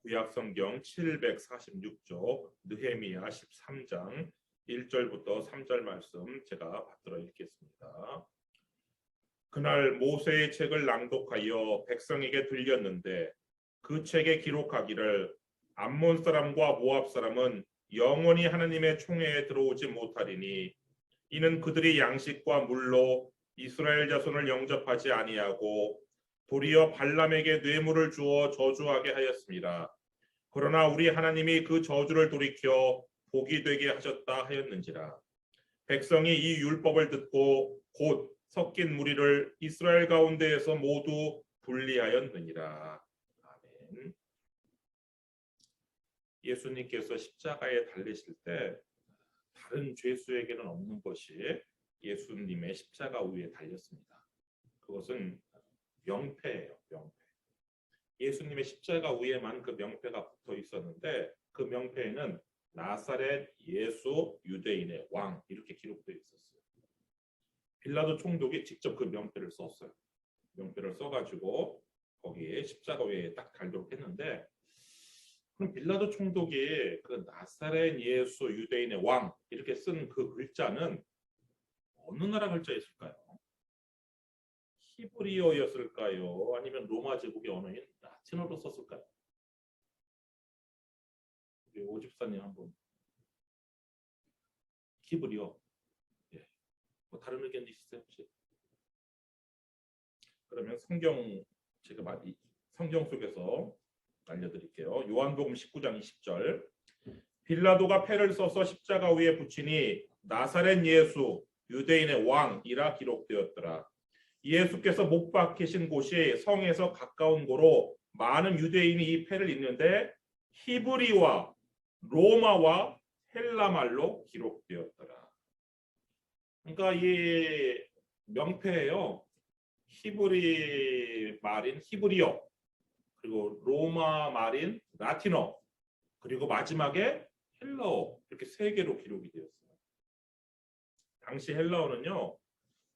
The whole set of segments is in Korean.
구약성경 746쪽 느헤미야 13장 1절부터 3절 말씀 제가 받들어 읽겠습니다. 그날 모세의 책을 낭독하여 백성에게 들렸는데 그 책에 기록하기를 암몬 사람과 모압 사람은 영원히 하나님의 총회에 들어오지 못하리니 이는 그들이 양식과 물로 이스라엘 자손을 영접하지 아니하고 도리어 발람에게 뇌물을 주어 저주하게 하였습니다. 그러나 우리 하나님이 그 저주를 돌이켜 복이 되게 하셨다 하였는지라. 백성이 이 율법을 듣고 곧 섞인 무리를 이스라엘 가운데에서 모두 분리하였느니라. 아멘. 예수님께서 십자가에 달리실 때 다른 죄수에게는 없는 것이 예수님의 십자가 위에 달렸습니다. 그것은 명패예요. 명패. 예수님의 십자가 위에만 그 명패가 붙어 있었는데 그 명패에는 나사렛 예수 유대인의 왕 이렇게 기록되어 있었어요. 빌라도 총독이 직접 그 명패를 썼어요. 명패를 써가지고 거기에 십자가 위에 딱 달도록 했는데, 그럼 빌라도 총독이 그 나사렛 예수 유대인의 왕 이렇게 쓴 그 글자는 어느 나라 글자였을까요? 히브리어였을까요? 아니면 로마 제국의 언어인 라틴어로 썼을까요? 우리 오집사님 한번. 히브리어. 예. 뭐 다른 의견 있으세요 혹시? 그러면 제가 성경 속에서 알려드릴게요. 요한복음 19장 20절. 빌라도가 패를 써서 십자가 위에 붙이니 나사렛 예수 유대인의 왕이라 기록되었더라. 예수께서 못 박히신 곳이 성에서 가까운 고로 많은 유대인이 이 패를 읽는데 히브리와 로마와 헬라말로 기록되었더라. 그러니까 이 명패예요. 히브리 말인 히브리어, 그리고 로마 말인 라틴어, 그리고 마지막에 헬라어, 이렇게 세 개로 기록이 되었어요. 당시 헬라어는요,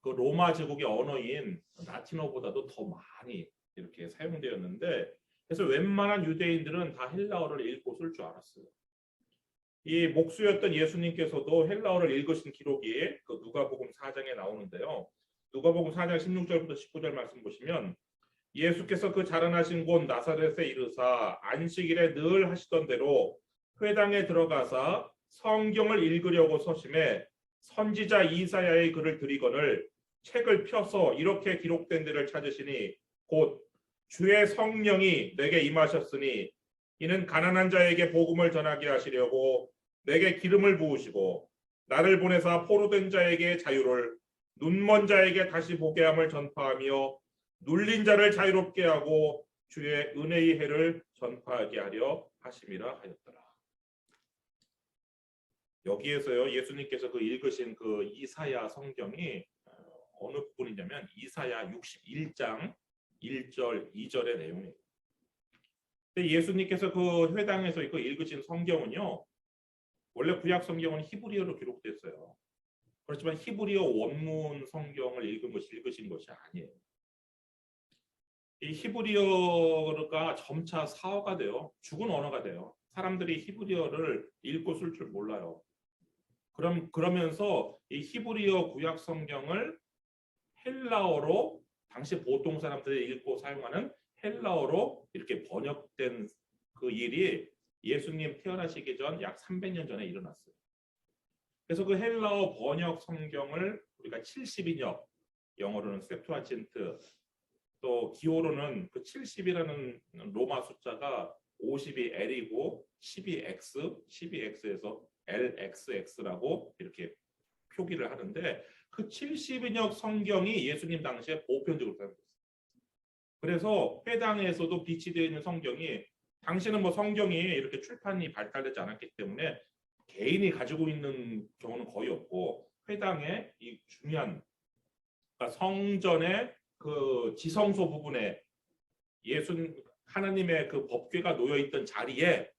그 로마 제국의 언어인 라틴어보다도 더 많이 이렇게 사용되었는데, 그래서 웬만한 유대인들은 다 헬라어를 읽고 쓸 줄 알았어요. 이 목수였던 예수님께서도 헬라어를 읽으신 기록이 그 누가복음 4장에 나오는데요. 누가복음 4장 16절부터 19절 말씀 보시면, 예수께서 그 자라나신 곳 나사렛에 이르사 안식일에 늘 하시던 대로 회당에 들어가사 성경을 읽으려고 서심해 선지자 이사야의 글을 들이거늘 책을 펴서 이렇게 기록된 데를 찾으시니 곧 주의 성령이 내게 임하셨으니 이는 가난한 자에게 복음을 전하게 하시려고 내게 기름을 부으시고 나를 보내사 포로된 자에게 자유를, 눈먼 자에게 다시 보게 함을 전파하며 눌린 자를 자유롭게 하고 주의 은혜의 해를 전파하게 하려 하심이라 하였더라. 여기에서요, 예수님께서 그 읽으신 그 이사야 성경이 어느 부분이냐면 이사야 61장 1절 2절의 내용이에요. 근데 예수님께서 그 회당에서 그 읽으신 성경은요, 원래 구약 성경은 히브리어로 기록됐어요. 그렇지만 히브리어 원문 성경을 읽으신 것이 아니에요. 이 히브리어가 점차 사어가 돼요. 죽은 언어가 돼요. 사람들이 히브리어를 읽고 쓸 줄 몰라요. 그러면서 이 히브리어 구약 성경을 헬라어로, 당시 보통 사람들이 읽고 사용하는 헬라어로 이렇게 번역된 그 일이 예수님 태어나시기 전 약 300년 전에 일어났어요. 그래서 그 헬라어 번역 성경을 우리가 70인역, 영어로는 셉투아진트, 또 기호로는 그 70이라는 로마 숫자가 50이 L이고 10이 X, 12X에서 LXX라고 이렇게 표기를 하는데, 그 70인역 성경이 예수님 당시에 보편적으로 사용됐어요. 그래서 회당에서도 비치되어 있는 성경이, 당시는 뭐 성경이 이렇게 출판이 발달되지 않았기 때문에 개인이 가지고 있는 경우는 거의 없고, 회당에 이 중요한, 그러니까 성전의 그 지성소 부분에 하나님의 그 법궤가 놓여 있던 자리에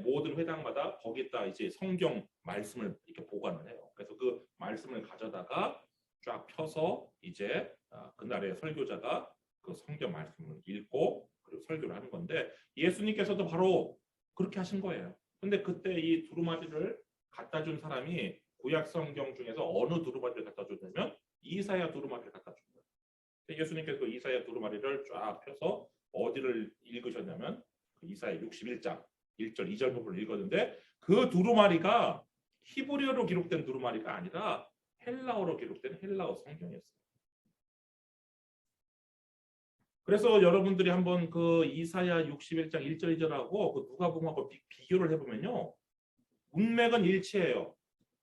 모든 회당마다 거기다 이제 성경 말씀을 이렇게 보관을 해요. 그래서 그 말씀을 가져다가 쫙 펴서 이제 그날의 설교자가 그 성경 말씀을 읽고 그리고 설교를 하는 건데 예수님께서도 바로 그렇게 하신 거예요. 근데 그때 이 두루마리를 갖다 준 사람이 구약 성경 중에서 어느 두루마리를 갖다 줬냐면 이사야 두루마리를 갖다 준 거예요. 예수님께서 그 이사야 두루마리를 쫙 펴서 어디를 읽으셨냐면 그 이사야 61장 1절 2절 부분을 읽었는데 그 두루마리가 히브리어로 기록된 두루마리가 아니라 헬라어로 기록된 헬라어 성경이었어요. 그래서 여러분들이 한번 그 이사야 61장 1절 2절하고 그 누가복음하고 비교를 해보면요. 문맥은 일치해요.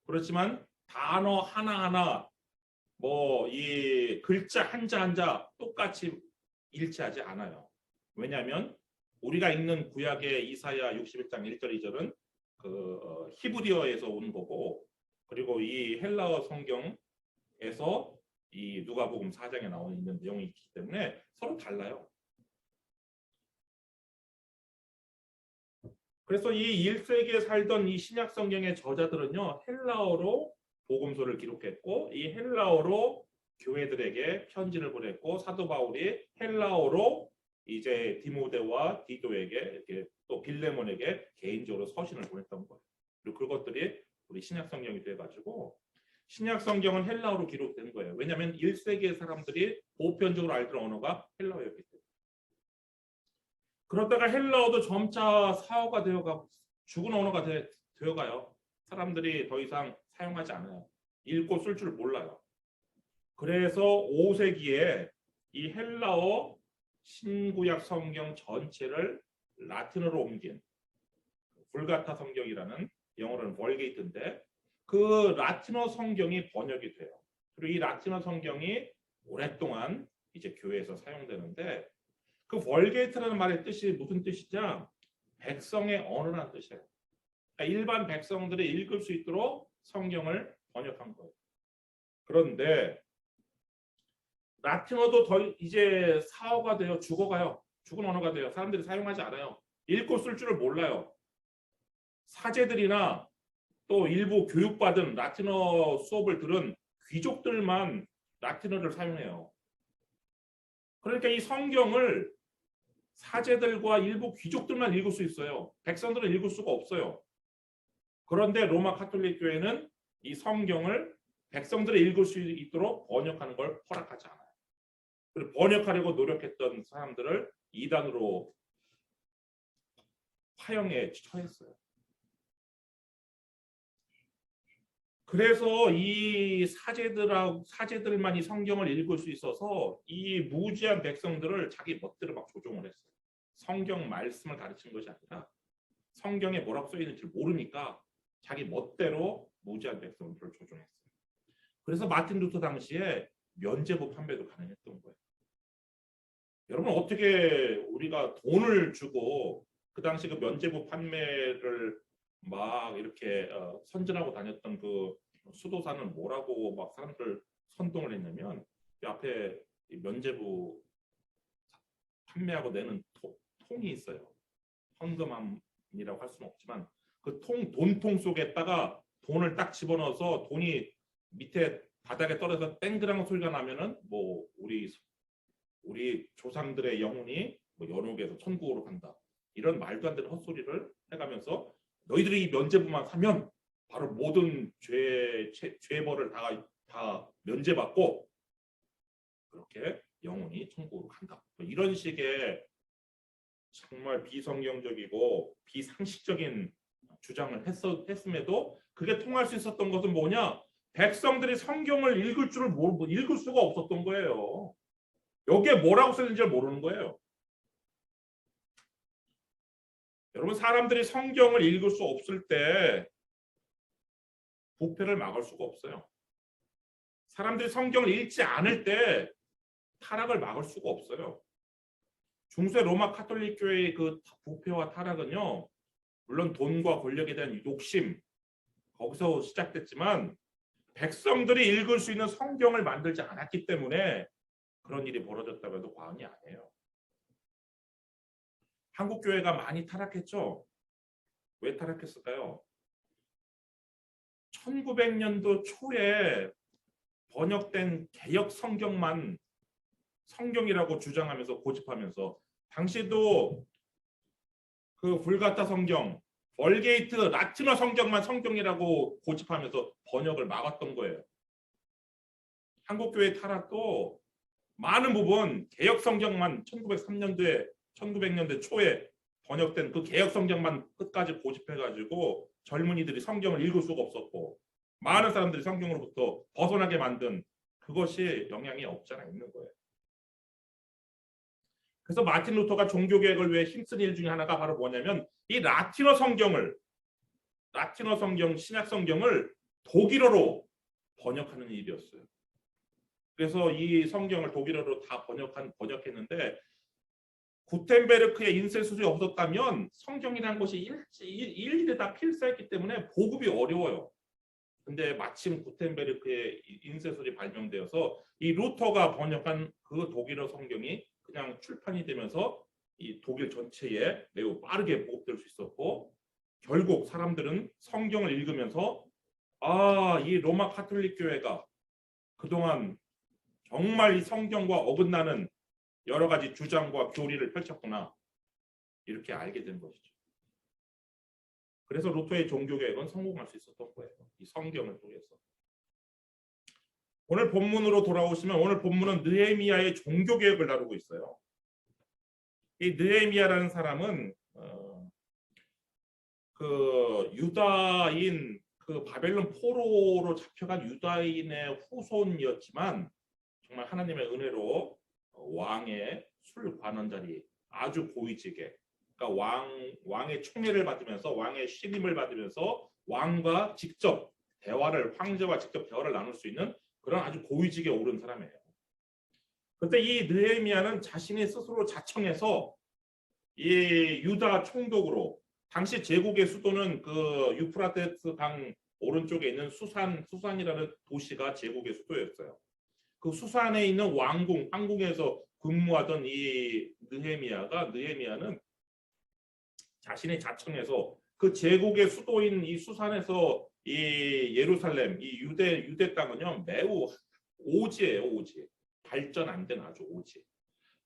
그렇지만 단어 하나하나 뭐 이 글자 한자 한자 똑같이 일치하지 않아요. 왜냐하면 우리가 읽는 구약의 이사야 61장 1절 2절은 그 히브리어에서 온 거고 그리고 이 헬라어 성경에서 이 누가복음 4장에 나와 있는 내용이 있기 때문에 서로 달라요. 그래서 이 1세기에 살던 이 신약 성경의 저자들은요. 헬라어로 복음서를 기록했고 이 헬라어로 교회들에게 편지를 보냈고 사도 바울이 헬라어로 이제 디모데와 디도에게 이렇게 또 빌레몬에게 개인적으로 서신을 보냈던 거예요. 그리고 그것들이 우리 신약 성경이 돼가지고 신약 성경은 헬라어로 기록된 거예요. 왜냐하면 1세기의 사람들이 보편적으로 알던 언어가 헬라어였기 때문에. 그러다가 헬라어도 점차 사어가 되어가고 죽은 언어가 되어가요. 사람들이 더 이상 사용하지 않아요. 읽고 쓸 줄 몰라요. 그래서 5세기에 이 헬라어 신구약 성경 전체를 라틴어로 옮긴 불가타 성경이라는 영어로는 벌게이트인데 그 라틴어 성경이 번역이 돼요. 그리고 이 라틴어 성경이 오랫동안 이제 교회에서 사용되는데 그 벌게이트라는 말의 뜻이 무슨 뜻이냐? 백성의 언어라는 뜻이에요. 그러니까 일반 백성들이 읽을 수 있도록 성경을 번역한 거예요. 그런데 라틴어도 더 이제 사어가 되어 죽어가요. 죽은 언어가 돼요. 사람들이 사용하지 않아요. 읽고 쓸 줄을 몰라요. 사제들이나 또 일부 교육받은 라틴어 수업을 들은 귀족들만 라틴어를 사용해요. 그러니까 이 성경을 사제들과 일부 귀족들만 읽을 수 있어요. 백성들은 읽을 수가 없어요. 그런데 로마 카톨릭 교회는 이 성경을 백성들이 읽을 수 있도록 번역하는 걸 허락하지 않아요. 그리고 번역하려고 노력했던 사람들을 이단으로 파형에 처했어요. 그래서 이 사제들만 이 성경을 읽을 수 있어서 이 무지한 백성들을 자기 멋대로 막 조종을 했어요. 성경 말씀을 가르치는 것이 아니라 성경에 뭐라고 써 있는지 모르니까 자기 멋대로 무지한 백성들을 조종했어요. 그래서 마틴 루터 당시에 면죄부 판매도 가능했던 거예요. 여러분 어떻게 우리가 돈을 주고 그 당시 그 면죄부 판매를 막 이렇게 선전하고 다녔던 그 수도사는 뭐라고 막 사람들 선동을 했냐면 그 앞에 면죄부 판매하고 내는 통이 있어요. 헌금함이라고 할 수는 없지만 그 돈통 속에다가 돈을 딱 집어넣어서 돈이 밑에 바닥에 떨어져서 땡그랑 소리가 나면은 뭐 우리 조상들의 영혼이 뭐 연옥에서 천국으로 간다. 이런 말도 안 되는 헛소리를 해가면서 너희들이 이 면죄부만 사면 바로 모든 죄벌을 다 면제받고 그렇게 영혼이 천국으로 간다. 뭐 이런 식의 정말 비성경적이고 비상식적인 주장을 했음에도 그게 통할 수 있었던 것은 뭐냐? 백성들이 성경을 읽을 줄을 읽을 수가 없었던 거예요. 여기에 뭐라고 쓰는지 모르는 거예요. 여러분 사람들이 성경을 읽을 수 없을 때 부패를 막을 수가 없어요. 사람들이 성경을 읽지 않을 때 타락을 막을 수가 없어요. 중세 로마 카톨릭 교회의 그 부패와 타락은요. 물론 돈과 권력에 대한 욕심 거기서 시작됐지만 백성들이 읽을 수 있는 성경을 만들지 않았기 때문에 그런 일이 벌어졌다고 해도 과언이 아니에요. 한국 교회가 많이 타락했죠. 왜 타락했을까요? 1900년도 초에 번역된 개역 성경만 성경이라고 주장하면서 고집하면서 당시도 그 불가타 성경, 벌게이트 라틴어 성경만 성경이라고 고집하면서 번역을 막았던 거예요. 한국교회 타락도 많은 부분 개혁 성경만 1903년도에 1900년대 초에 번역된 그 개혁 성경만 끝까지 고집해가지고 젊은이들이 성경을 읽을 수가 없었고 많은 사람들이 성경으로부터 벗어나게 만든 그것이 영향이 없지 않아 있는 거예요. 그래서 마틴 루터가 종교개혁을 위해 힘쓴 일 중에 하나가 바로 뭐냐면 이 라틴어 성경, 신약 성경을 독일어로 번역하는 일이었어요. 그래서 이 성경을 독일어로 다 번역했는데 구텐베르크의 인쇄술이 없었다면 성경이라는 것이 일일이 다 필사했기 때문에 보급이 어려워요. 근데 마침 구텐베르크의 인쇄술이 발명되어서 이 루터가 번역한 그 독일어 성경이 그냥 출판이 되면서 이 독일 전체에 매우 빠르게 보급될 수 있었고 결국 사람들은 성경을 읽으면서 이 로마 카톨릭 교회가 그동안 정말 이 성경과 어긋나는 여러 가지 주장과 교리를 펼쳤구나 이렇게 알게 된 것이죠. 그래서 루터의 종교개혁은 성공할 수 있었던 거예요. 이 성경을 통해서. 오늘 본문으로 돌아오시면 오늘 본문은 느헤미야의 종교개혁을 다루고 있어요. 이 느헤미야라는 사람은 그 유다인 그 바벨론 포로로 잡혀간 유다인의 후손이었지만 정말 하나님의 은혜로 왕의 술 관원 자리 아주 고위직에 그러니까 왕의 총애를 받으면서 왕의 신임을 받으면서 왕과 직접 황제와 직접 대화를 나눌 수 있는 그런 아주 고위직에 오른 사람이에요. 그때 이 느헤미야는 자신이 스스로 자청해서 이 유다 총독으로 당시 제국의 수도는 그 유프라테스 강 오른쪽에 있는 수산이라는 도시가 제국의 수도였어요. 그 수산에 있는 황궁에서 근무하던 이 느헤미야는 자신의 자청에서 그 제국의 수도인 이 수산에서 이 예루살렘 이 유대 땅은요 매우 오지예요. 오지. 발전 안 된 아주 오지.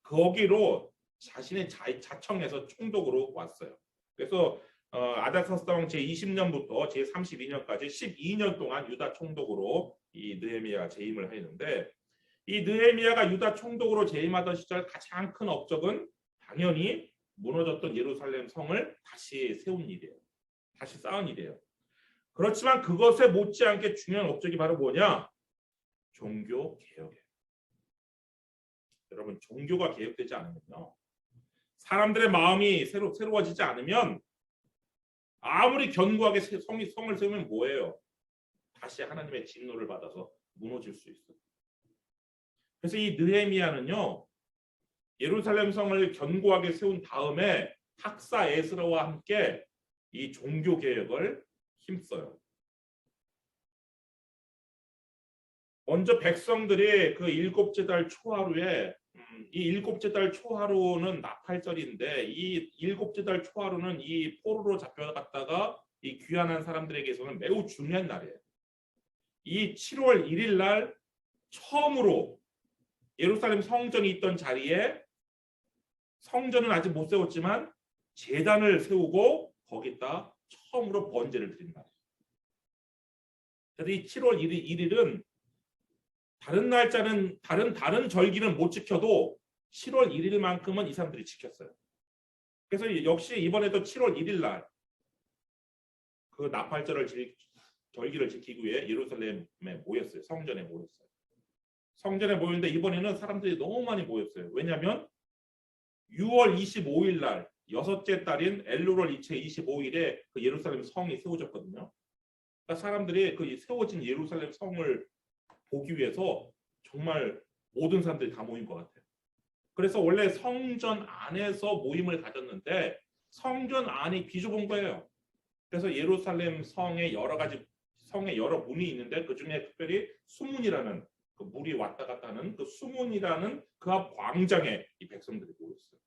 거기로 자신의 자청해서 총독으로 왔어요. 그래서 아닥사스다 왕 제20년부터 제32년까지 12년 동안 유다 총독으로 이 느헤미야가 재임을 했는데 이 느헤미야가 유다 총독으로 재임하던 시절 가장 큰 업적은 당연히 무너졌던 예루살렘 성을 다시 세운 일이에요. 다시 쌓은 일이에요. 그렇지만 그것에 못지않게 중요한 업적이 바로 뭐냐? 종교 개혁이에요. 여러분 종교가 개혁되지 않으면요. 사람들의 마음이 새로워지지 않으면 아무리 견고하게 성을 세우면 뭐예요? 다시 하나님의 진노를 받아서 무너질 수 있어요. 그래서 이 느헤미야는요. 예루살렘 성을 견고하게 세운 다음에 학사 에스라와 함께 이 종교 개혁을 힘써요. 먼저 백성들이 그 일곱째 달 초하루에 이 일곱째 달 초하루는 나팔절인데 이 일곱째 달 초하루는 이 포로로 잡혀갔다가 이 귀환한 사람들에게서는 매우 중요한 날이에요. 이 7월 1일 날 처음으로 예루살렘 성전이 있던 자리에 성전은 아직 못 세웠지만 제단을 세우고 거기다 처음으로 번제를 드린 날이에요. 그래서 이 7월 1일은 다른 날짜는 다른 절기는 못 지켜도 7월 1일만큼은 이 사람들이 지켰어요. 그래서 역시 이번에도 7월 1일 날 그 나팔절을 절기를 지키기 위해 예루살렘에 모였어요. 성전에 모였어요. 성전에 모였는데 이번에는 사람들이 너무 많이 모였어요. 왜냐하면 6월 25일 날 여섯째 달인 엘루월 이체 25일에 그 예루살렘 성이 세워졌거든요. 그러니까 사람들이 그 세워진 예루살렘 성을 보기 위해서 정말 모든 사람들이 다 모인 것 같아요. 그래서 원래 성전 안에서 모임을 가졌는데 성전 안이 비좁은 거예요. 그래서 예루살렘 성에 여러 문이 있는데 그 중에 특별히 수문이라는 그 물이 왔다 갔다 하는 그 수문이라는 그 앞 광장에 이 백성들이 모였어요.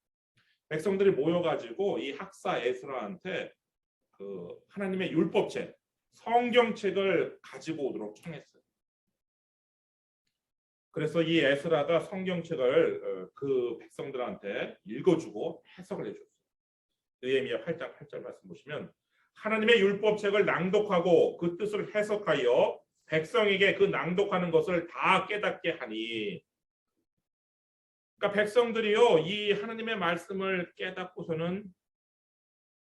백성들이 모여가지고 이 학사 에스라한테 그 하나님의 율법책, 성경책을 가지고 오도록 청했어요. 그래서 이 에스라가 성경책을 그 백성들한테 읽어주고 해석을 해줬어요. 느헤미야 8장 8절 말씀 보시면 하나님의 율법책을 낭독하고 그 뜻을 해석하여 백성에게 그 낭독하는 것을 다 깨닫게 하니, 그러니까 백성들이요 이 하나님의 말씀을 깨닫고서는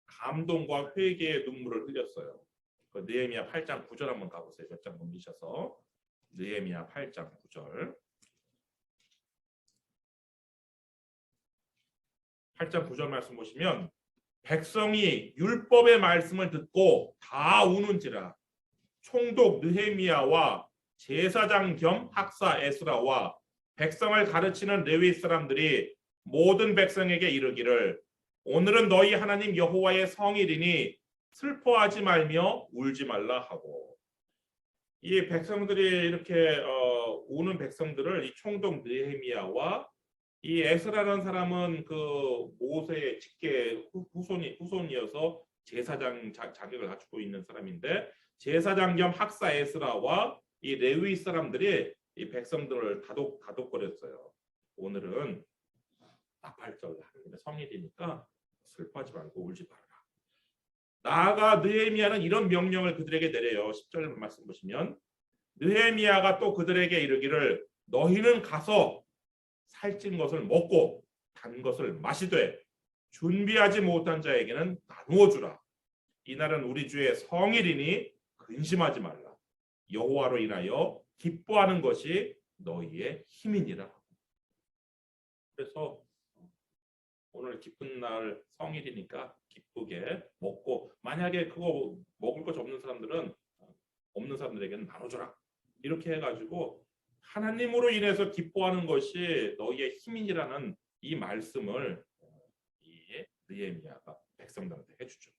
감동과 회개의 눈물을 흘렸어요. 그 느헤미야 8장 9절 한번 가보세요. 몇 장 넘기셔서 느헤미야 8장 9절. 8장 9절 말씀 보시면 백성이 율법의 말씀을 듣고 다 우는지라 총독 느헤미야와 제사장 겸 학사 에스라와 백성을 가르치는 레위 사람들이 모든 백성에게 이르기를 오늘은 너희 하나님 여호와의 성일이니 슬퍼하지 말며 울지 말라 하고, 이 백성들이 이렇게 우는 백성들을 이 총독 느헤미야와 이 에스라라는 사람은 그 모세의 직계 후손이어서 제사장 자격을 갖추고 있는 사람인데, 제사장 겸 학사 에스라와 이 레위 사람들이 이 백성들을 다독거렸어요. 오늘은 나팔절 하나님의 성일이니까 슬퍼하지 말고 울지 말아라. 나아가 느헤미야는 이런 명령을 그들에게 내려요. 10절 말씀 보시면 느헤미야가 또 그들에게 이르기를 너희는 가서 살찐 것을 먹고 단 것을 마시되 준비하지 못한 자에게는 나누어 주라. 이날은 우리 주의 성일이니 근심하지 말라. 여호와로 인하여 기뻐하는 것이 너희의 힘이니라. 그래서 오늘 기쁜 날 성일이니까 기쁘게 먹고, 만약에 그거 먹을 것 없는 사람들에게는 나눠줘라. 이렇게 해가지고 하나님으로 인해서 기뻐하는 것이 너희의 힘이라는 이 말씀을 이 느헤미야가 백성들한테 해주죠.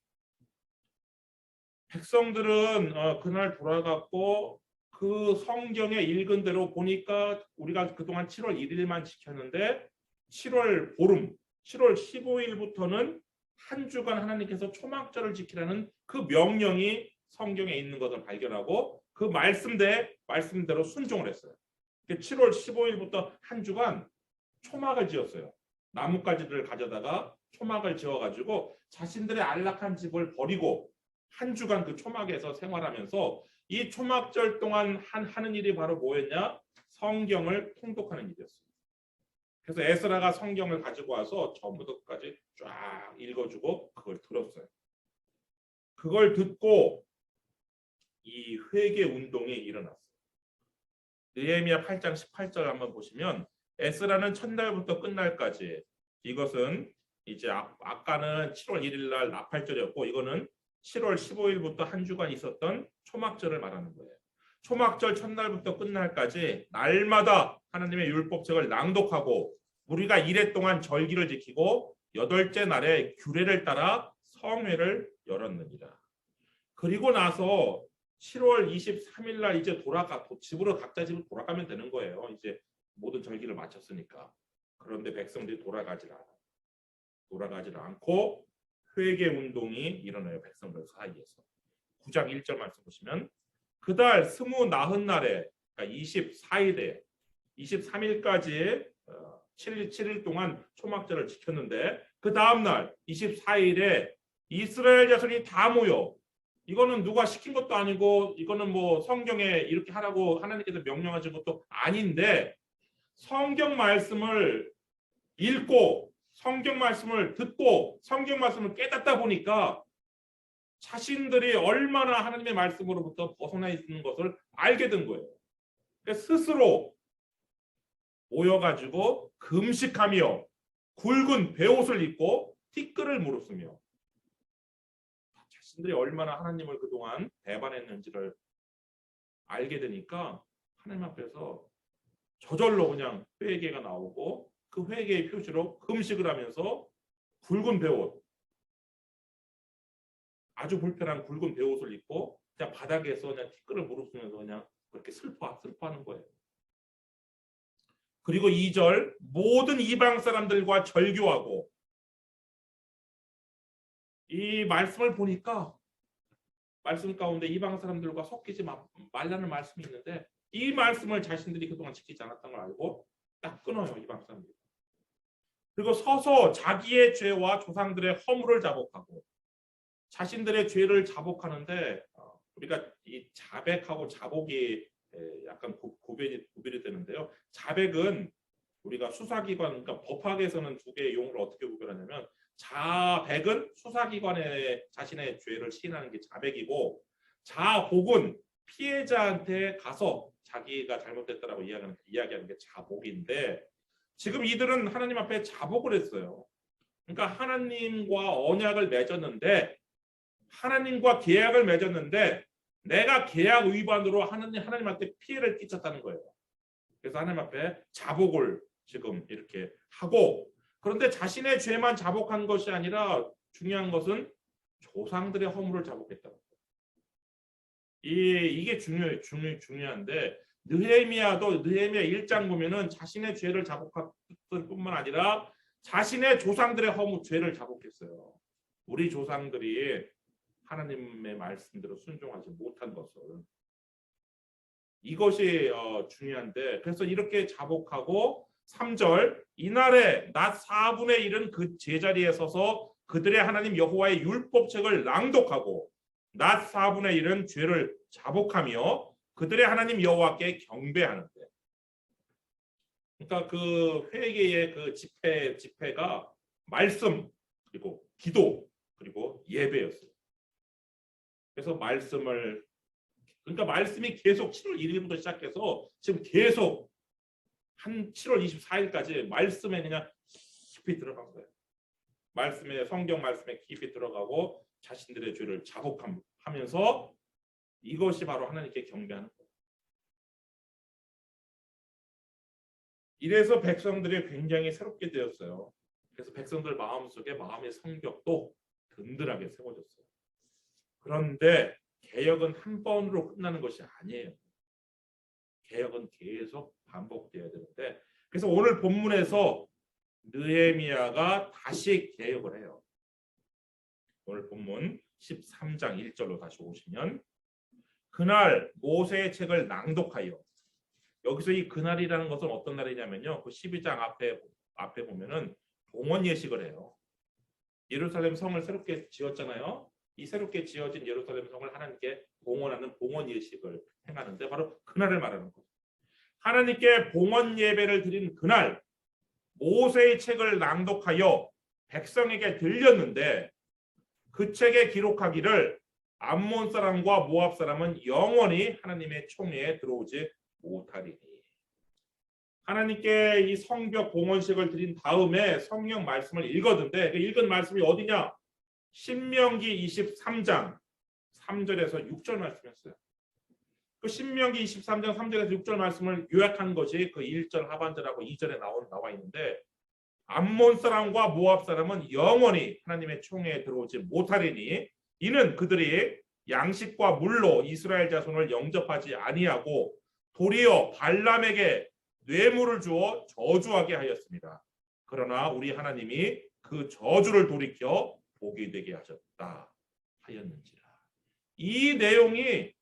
백성들은 그날 돌아갔고 그 성경에 읽은 대로 보니까 우리가 그동안 7월 1일만 지켰는데 7월 보름 7월 15일부터는 한 주간 하나님께서 초막절을 지키라는 그 명령이 성경에 있는 것을 발견하고 그 말씀대로 순종을 했어요. 7월 15일부터 한 주간 초막을 지었어요. 나뭇가지를 가져다가 초막을 지어가지고 자신들의 안락한 집을 버리고 한 주간 그 초막에서 생활하면서 이 초막절 동안 하는 일이 바로 뭐였냐? 성경을 통독하는 일이었어요. 그래서 에스라가 성경을 가지고 와서 처음부터 끝까지 쫙 읽어주고 그걸 들었어요. 그걸 듣고 이 회개 운동이 일어났어요. 느헤미야 8장 18절 한번 보시면 에스라는 첫날부터 끝날까지, 이것은 이제 아까는 7월 1일 날 나팔절이었고 이거는 7월 15일부터 한 주간 있었던 초막절을 말하는 거예요. 초막절 첫날부터 끝날까지 날마다 하나님의 율법책을 낭독하고 우리가 이래 동안 절기를 지키고 여덟째 날에 규례를 따라 성회를 열었느니라. 그리고 나서 7월 23일 날 이제 집으로 각자 집으로 돌아가면 되는 거예요. 이제 모든 절기를 마쳤으니까. 그런데 백성들이 돌아가질 않고 회개 운동이 일어나요. 백성들 사이에서. 9장 1절 말씀 보시면 그달 29날에 그러니까 24일에 23일까지 7일 동안 초막절을 지켰는데 그 다음날 24일에 이스라엘 자손이 다 모여, 이거는 누가 시킨 것도 아니고 이거는 뭐 성경에 이렇게 하라고 하나님께서 명령하신 것도 아닌데 성경 말씀을 읽고 성경 말씀을 듣고 성경 말씀을 깨닫다 보니까 자신들이 얼마나 하나님의 말씀으로부터 벗어나 있는 것을 알게 된 거예요. 스스로 모여가지고 금식하며 굵은 베옷을 입고 티끌을 무릅쓰며 자신들이 얼마나 하나님을 그동안 배반했는지를 알게 되니까 하나님 앞에서 저절로 그냥 회개가 나오고 그 회개의 표시로 금식을 하면서 굵은 베옷, 아주 불편한 굵은 베옷을 입고 그냥 바닥에서 그냥 티끌을 무릅쓰면서 그냥 그렇게 슬퍼하는 거예요. 그리고 2절 모든 이방 사람들과 절교하고, 이 말씀을 보니까 말씀 가운데 이방 사람들과 섞이지 말라는 말씀이 있는데 이 말씀을 자신들이 그동안 지키지 않았던 걸 알고 딱 끊어요. 이방 사람들이. 그리고 서서 자기의 죄와 조상들의 허물을 자복하고 자신들의 죄를 자복하는데 우리가 이 자백하고 자복이 약간 구별이 되는데요. 자백은 우리가 수사기관, 그러니까 법학에서는 두 개의 용어를 어떻게 구별하냐면 자백은 수사기관에 자신의 죄를 시인하는 게 자백이고 자복은 피해자한테 가서 자기가 잘못됐다라고 이야기하는 게 자복인데 지금 이들은 하나님 앞에 자복을 했어요. 그러니까 하나님과 언약을 맺었는데 하나님과 계약을 맺었는데 내가 계약 위반으로 하나님한테 피해를 끼쳤다는 거예요. 그래서 하나님 앞에 자복을 지금 이렇게 하고 그런데 자신의 죄만 자복한 것이 아니라 중요한 것은 조상들의 허물을 자복했다는 거예요. 이게 중요한데 느헤미야도 느헤미야 1장 보면은 자신의 죄를 자복할 뿐만 아니라 자신의 조상들의 죄를 자복했어요. 우리 조상들이 하나님의 말씀대로 순종하지 못한 것을 이것이 중요한데 그래서 이렇게 자복하고 3절 이날에 낮 4분의 1은 그 제자리에 서서 그들의 하나님 여호와의 율법책을 낭독하고 낮 4분의 1은 죄를 자복하며 그들의 하나님 여호와께 경배하는데 그러니까 그 회개의 그 집회가 말씀 그리고 기도 그리고 예배였어요. 그래서 그러니까 말씀이 계속 7월 1일부터 시작해서 지금 계속 한 7월 24일까지 말씀에 그냥 깊이 들어간 거예요. 성경 말씀에 깊이 들어가고 자신들의 죄를 자복하면서 이것이 바로 하나님께 경배하는 거예요. 이래서 백성들이 굉장히 새롭게 되었어요. 그래서 백성들 마음속에 마음의 성벽도 든든하게 세워졌어요. 그런데 개혁은 한 번으로 끝나는 것이 아니에요. 개혁은 계속 반복돼야 되는데 그래서 오늘 본문에서 느헤미야가 다시 개혁을 해요. 오늘 본문 13장 1절로 다시 오시면 그날 모세의 책을 낭독하여 여기서 이 그날이라는 것은 어떤 날이냐면요. 그 12장 앞에 보면은 봉헌 예식을 해요. 예루살렘 성을 새롭게 지었잖아요. 이 새롭게 지어진 예루살렘 성을 하나님께 봉헌하는 봉헌 예식을 행하는데 바로 그날을 말하는 거예요. 하나님께 봉헌 예배를 드린 그날 모세의 책을 낭독하여 백성에게 들렸는데 그 책에 기록하기를 암몬 사람과 모압 사람은 영원히 하나님의 총회에 들어오지 못하리니. 하나님께 이 성벽 봉헌식을 드린 다음에 성경 말씀을 읽었는데 그 읽은 말씀이 어디냐? 신명기 23장 3절에서 6절 말씀이었어요. 그 신명기 23장 3절에서 6절 말씀을 요약한 것이 그 1절 하반절하고 2절에 나와 있는데 암몬 사람과 모압 사람은 영원히 하나님의 총회에 들어오지 못하리니 이는 그들이 양식과 물로 이스라엘 자손을 영접하지 아니하고 도리어 발람에게 뇌물을 주어 저주하게 하였습니다. 그러나 우리 하나님이 그 저주를 돌이켜 복이 되게 하셨다 하였는지라. 이 내용이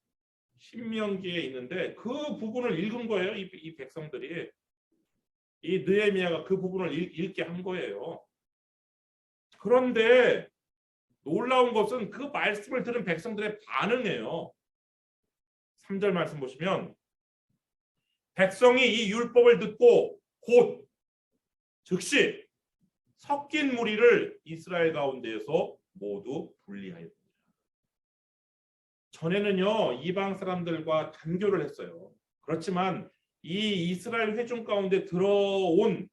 신명기에 있는데 그 부분을 읽은 거예요. 이 백성들이. 이 느헤미야가 그 부분을 읽게 한 거예요. 그런데 놀라운 것은 그 말씀을 들은 백성들의 반응이에요. 3절 말씀 보시면 백성이 이 율법을 듣고 곧 즉시 섞인 무리를 이스라엘 가운데에서 모두 분리하였습니다. 전에는요 이방 사람들과 단교를 했어요. 그렇지만 이 이스라엘 회중 가운데 들어온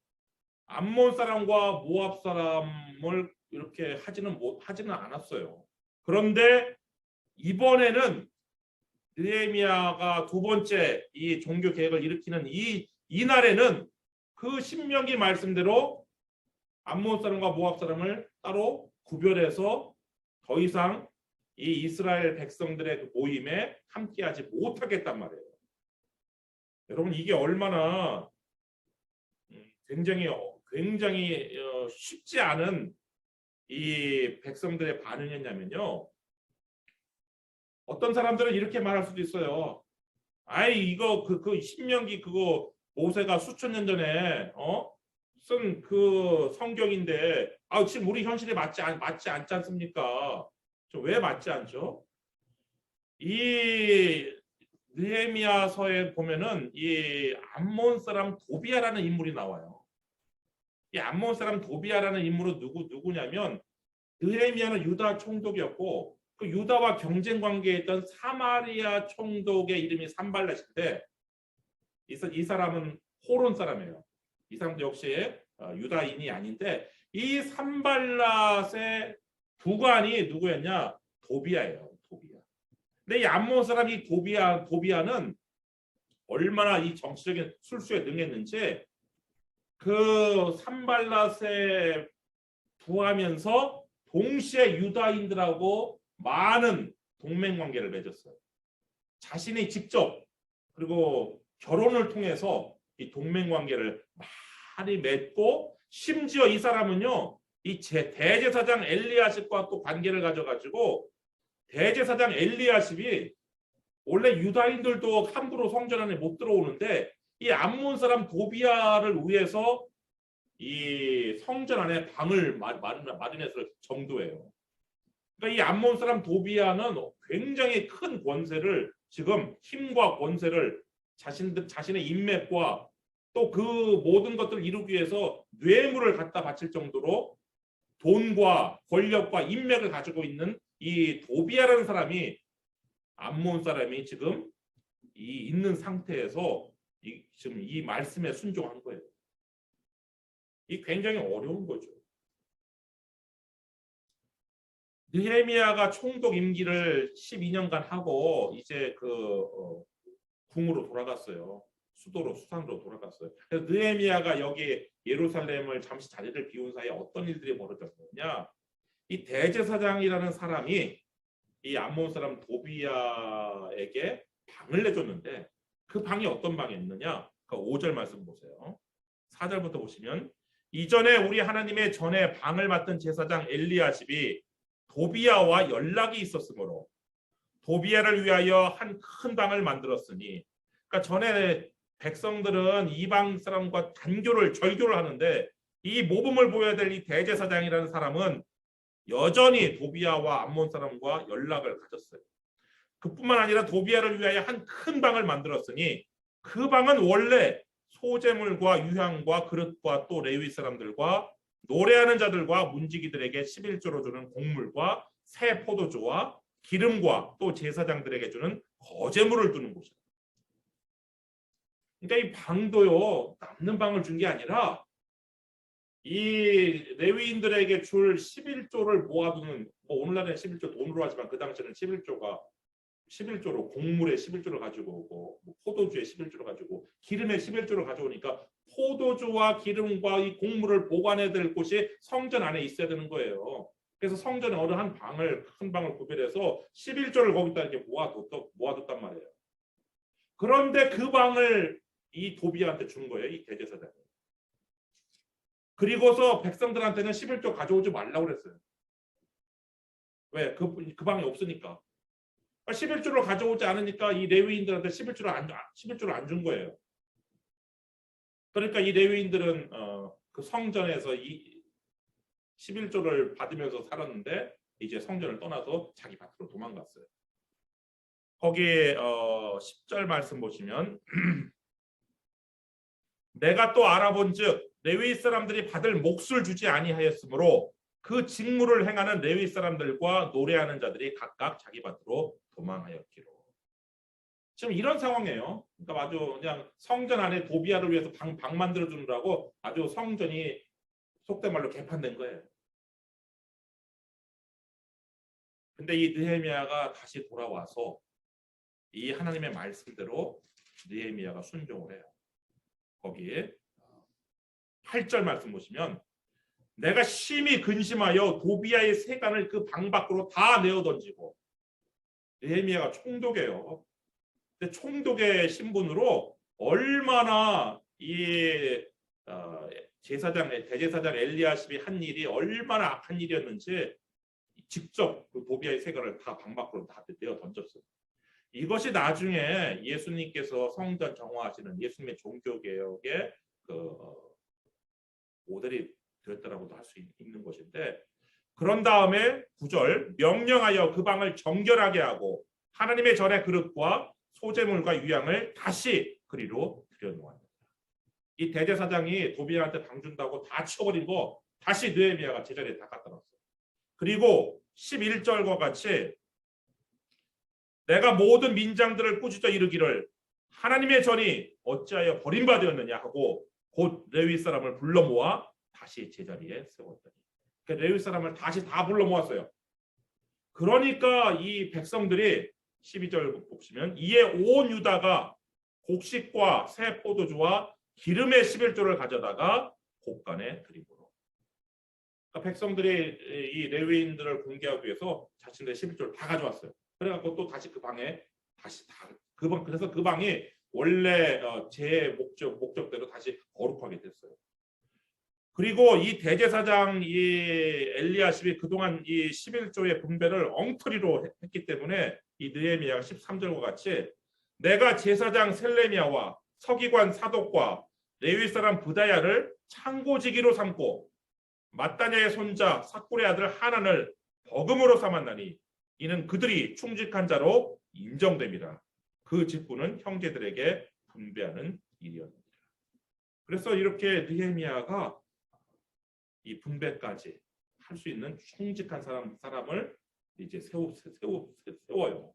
암몬 사람과 모압 사람을 이렇게 하지는 않았어요. 그런데 이번에는 느헤미야가 두 번째 이 종교 개혁을 일으키는 이 날에는 그 신명기 말씀대로 암몬 사람과 모압 사람을 따로 구별해서 더 이상 이 이스라엘 백성들의 그 모임에 함께하지 못하겠단 말이에요. 여러분 이게 얼마나 굉장히 쉽지 않은 이 백성들의 반응이었냐면요. 어떤 사람들은 이렇게 말할 수도 있어요. 아이 이거 그 신명기 그거 모세가 수천 년 전에 쓴 그 성경인데 지금 우리 현실에 맞지 않지 않습니까? 왜 맞지 않죠? 이 느헤미야서에 보면은 이 암몬 사람 도비아라는 인물이 나와요. 이 암몬 사람 도비아라는 인물은 누구냐면 느헤미야는 유다 총독이었고 그 유다와 경쟁 관계에 있던 사마리아 총독의 이름이 산발랏인데 이 사람은 호론 사람이에요. 이 사람도 역시 유다인이 아닌데 이 산발랏의 부관이 누구였냐? 도비아예요. 도비아. 근데 이 암몬 사람이 도비아는 얼마나 이 정치적인 술수에 능했는지 그 산발랏에 부하면서 동시에 유다인들하고 많은 동맹 관계를 맺었어요. 자신이 직접 그리고 결혼을 통해서 이 동맹 관계를 많이 맺고 심지어 이 사람은요 이 대제사장 엘리야십과 또 관계를 가져가지고 대제사장 엘리야십이 원래 유다인들도 함부로 성전 안에 못 들어오는데 이 암몬 사람 도비아를 위해서 이 성전 안에 방을 마련했을 정도예요. 그러니까 이 암몬 사람 도비아는 굉장히 큰 권세를 지금 힘과 권세를 자신의 인맥과 또 그 모든 것들을 이루기 위해서 뇌물을 갖다 바칠 정도로 돈과 권력과 인맥을 가지고 있는 이 도비아라는 사람이 암몬 사람이 지금 이 있는 상태에서 지금 이 말씀에 순종한 거예요. 이 굉장히 어려운 거죠. 느헤미야가 총독 임기를 12년간 하고 이제 궁으로 돌아갔어요. 수상으로 돌아갔어요. 그래서 느헤미야가 여기 예루살렘을 잠시 자리를 비운 사이에 어떤 일들이 벌어졌느냐? 이 대제사장이라는 사람이 이 암몬 사람 도비야에게 방을 내줬는데 그 방이 어떤 방이었느냐? 그 5절 말씀 보세요. 4절부터 보시면 이전에 우리 하나님의 전에 방을 맡은 제사장 엘리야십이 도비야와 연락이 있었으므로 도비야를 위하여 한 큰 방을 만들었으니 그러니까 전에 백성들은 이방 사람과 절교를 하는데 이 모범을 보여야 될 이 대제사장이라는 사람은 여전히 도비야와 암몬 사람과 연락을 가졌어요. 그뿐만 아니라 도비야를 위하여 한 큰 방을 만들었으니 그 방은 원래 소재물과 유향과 그릇과 또 레위 사람들과 노래하는 자들과 문지기들에게 11조로 주는 곡물과 새 포도주와 기름과 또 제사장들에게 주는 거제물을 두는 곳이다. 그러니까 이 방도요 남는 방을 준 게 아니라 이 레위인들에게 줄 11조를 모아두는 오늘날에 11조 돈으로 하지만 그 당시에는 11조로 곡물에 11조를 가지고 오고 포도주에 11조를 가지고 기름에 11조를 가져오니까 포도주와 기름과 이 곡물을 보관해야 될 곳이 성전 안에 있어야 되는 거예요. 그래서 성전에 어느 큰 방을 구별해서 11조를 거기다 이렇게 모아뒀단 말이에요. 그런데 그 방을 이 도비야한테 준 거예요. 이 대제사장이. 그리고서 백성들한테는 11조 가져오지 말라고 그랬어요. 왜? 그 방이 없으니까. 11조를 가져오지 않으니까 이 레위인들한테 11조를 안 준 거예요. 그러니까 이 레위인들은 그 성전에서 이 11조를 받으면서 살았는데 이제 성전을 떠나서 자기 밭으로 도망갔어요. 거기에 10절 말씀 보시면 내가 또 알아본즉 레위 사람들이 받을 몫을 주지 아니하였으므로 그 직무를 행하는 레위 사람들과 노래하는 자들이 각각 자기 밭으로 도망하였기로. 지금 이런 상황이에요. 그러니까 아주 그냥 성전 안에 도비야를 위해서 방 만들어 주느라고 아주 성전이 속된 말로 개판된 거예요. 근데 이 느헤미야가 다시 돌아와서 이 하나님의 말씀대로 느헤미야가 순종을 해요. 거기에 8절 말씀 보시면 내가 심히 근심하여 도비야의 세간을 그 방 밖으로 다 내어 던지고 느헤미야가 총독이에요. 근데 총독의 신분으로 얼마나 이 대제사장 엘리야십이 한 일이 얼마나 악한 일이었는지 직접 그 도비야의 세간을 다 방 밖으로 다 내어 던졌어요. 이것이 나중에 예수님께서 성전 정화하시는 예수님의 종교개혁의 그 모델이 되었다라고도 할 수 있는 것인데, 그런 다음에 9절 명령하여 그 방을 정결하게 하고 하나님의 전의 그릇과 소재물과 유향을 다시 그리로 들여놓았다. 이 대제사장이 도비야한테 방 준다고 다 치워버린 거 다시 느헤미야가 제자리에 다 갖다 놨어요. 그리고 11절과 같이 내가 모든 민장들을 꾸짖어 이르기를 하나님의 전이 어찌하여 버림받았느냐 하고 곧 레위 사람을 불러 모아 다시 제자리에 세웠더니, 그러니까 레위 사람을 다시 다 불러 모았어요. 그러니까 이 백성들이 12절 보시면 이에 온 유다가 곡식과 새 포도주와 기름의 11조를 가져다가 곡간에 드리므로, 그러니까 백성들이 이 레위인들을 공개하기 위해서 자신들의 11조를 다 가져왔어요. 그래갖고 또 다시 그 방에 다시 다 그래서 그 방이 원래 제 목적대로 다시 거룩하게 됐어요. 그리고 이 대제사장 이 엘리야십이 그동안 이 11조의 분배를 엉터리로 했기 때문에 이 느헤미야가 13절과 같이 내가 제사장 셀레미야와 서기관 사독과 레위 사람 부다야를 창고지기로 삼고 마따냐의 손자 삭굴의 아들 하난을 버금으로 삼았나니 이는 그들이 충직한 자로 인정됩니다. 그 직분은 형제들에게 분배하는 일이었습니다. 그래서 이렇게 느헤미야가 이 분배까지 할 수 있는 충직한 사람을 이제 세워요.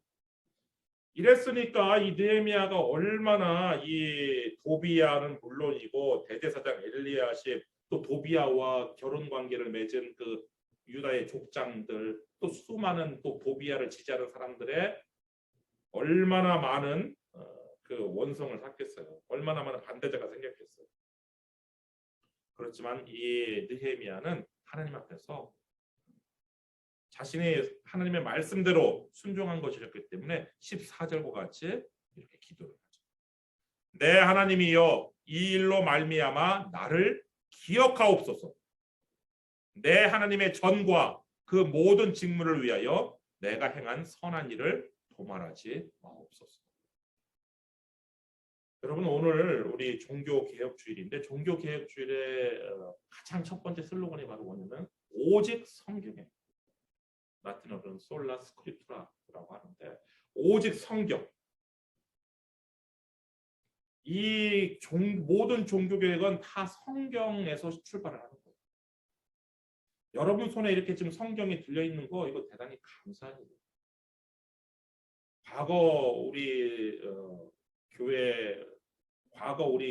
이랬으니까 이 느헤미야가 얼마나 이 도비야는 물론이고 대제사장 엘리야십 또 도비야와 결혼 관계를 맺은 그 유다의 족장들 또 수많은 또 도비야를 지지하는 사람들의 얼마나 많은 그 원성을 샀겠어요. 얼마나 많은 반대자가 생겼겠어요. 그렇지만 이 느헤미야는 하나님 앞에서 자신의 하나님의 말씀대로 순종한 것이었기 때문에 14절과 같이 이렇게 기도를 하죠. 내 하나님이여 이 일로 말미암아 나를 기억하옵소서. 내 하나님의 전과 그 모든 직무를 위하여 내가 행한 선한 일을 도말하지 마옵소서. 여러분 오늘 우리 종교개혁주일인데 종교개혁주일의 가장 첫 번째 슬로건이 바로 뭐냐면 오직 성경에, 라틴어로는 솔라 스크립투라라고 하는데 오직 성경. 이 모든 종교개혁은 다 성경에서 출발을 하는 거예요. 여러분 손에 이렇게 지금 성경이 들려있는 거 이거 대단히 감사해요. 과거 우리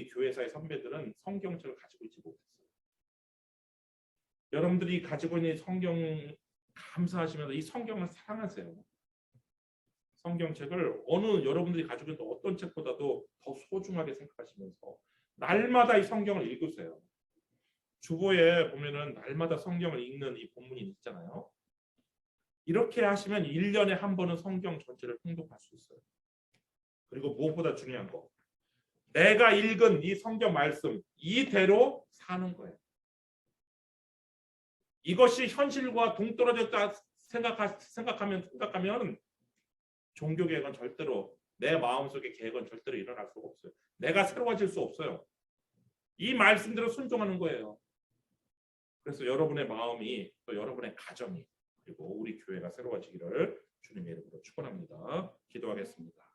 교회사의 선배들은 성경책을 가지고 있지 못했어요. 여러분들이 가지고 있는 성경 감사하시면서 이 성경을 사랑하세요. 성경책을 여러분들이 가지고 있는 어떤 책보다도 더 소중하게 생각하시면서 날마다 이 성경을 읽으세요. 주보에 보면은 날마다 성경을 읽는 이 본문이 있잖아요. 이렇게 하시면 1년에 한 번은 성경 전체를 통독할 수 있어요. 그리고 무엇보다 중요한 거, 내가 읽은 이 성경 말씀 이대로 사는 거예요. 이것이 현실과 동떨어졌다 생각하면 종교개혁은 절대로 내 마음속의 개혁은 절대로 일어날 수가 없어요. 내가 새로워질 수 없어요. 이 말씀대로 순종하는 거예요. 그래서 여러분의 마음이 또 여러분의 가정이 그리고 우리 교회가 새로워지기를 주님의 이름으로 축원합니다. 기도하겠습니다.